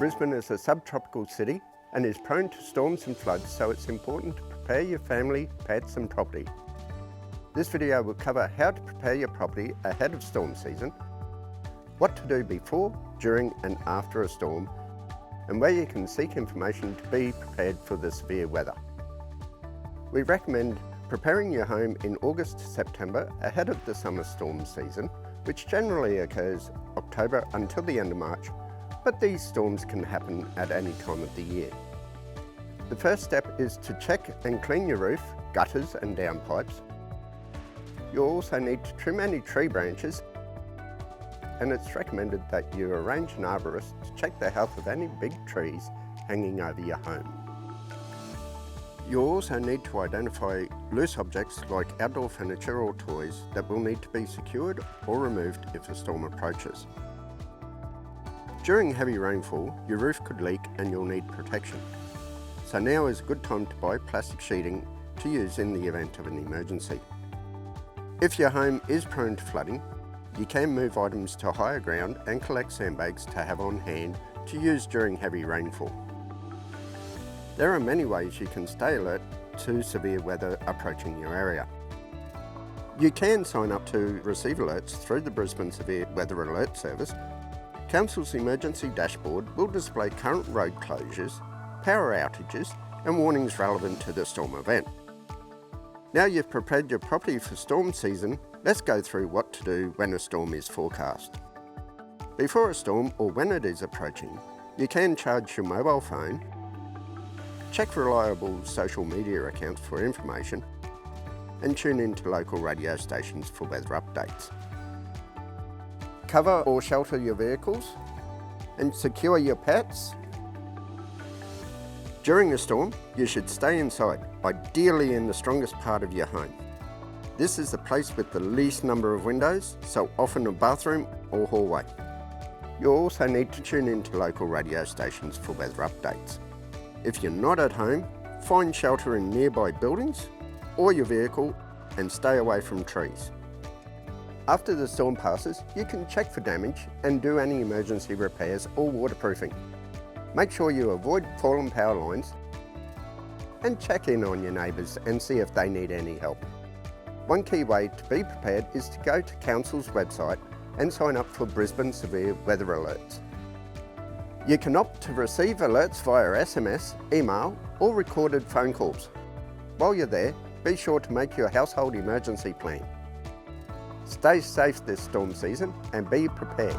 Brisbane is a subtropical city and is prone to storms and floods, so it's important to prepare your family, pets and property. This video will cover how to prepare your property ahead of storm season, what to do before, during and after a storm, and where you can seek information to be prepared for the severe weather. We recommend preparing your home in August to September ahead of the summer storm season, which generally occurs October until the end of March, but these storms can happen at any time of the year. The first step is to check and clean your roof, gutters and downpipes. You'll also need to trim any tree branches, and it's recommended that you arrange an arborist to check the health of any big trees hanging over your home. You'll also need to identify loose objects like outdoor furniture or toys that will need to be secured or removed if a storm approaches. During heavy rainfall, your roof could leak and you'll need protection. So now is a good time to buy plastic sheeting to use in the event of an emergency. If your home is prone to flooding, you can move items to higher ground and collect sandbags to have on hand to use during heavy rainfall. There are many ways you can stay alert to severe weather approaching your area. You can sign up to receive alerts through the Brisbane Severe Weather Alert Service. Council's emergency dashboard will display current road closures, power outages and warnings relevant to the storm event. Now you've prepared your property for storm season, let's go through what to do when a storm is forecast. Before a storm or when it is approaching, you can charge your mobile phone, check reliable social media accounts for information, and tune into local radio stations for weather updates. Cover or shelter your vehicles and secure your pets. During a storm, you should stay inside, ideally in the strongest part of your home. This is the place with the least number of windows, so often a bathroom or hallway. You'll also need to tune into local radio stations for weather updates. If you're not at home, find shelter in nearby buildings or your vehicle and stay away from trees. After the storm passes, you can check for damage and do any emergency repairs or waterproofing. Make sure you avoid fallen power lines and check in on your neighbours and see if they need any help. One key way to be prepared is to go to Council's website and sign up for Brisbane Severe Weather Alerts. You can opt to receive alerts via SMS, email or recorded phone calls. While you're there, be sure to make your household emergency plan. Stay safe this storm season and be prepared.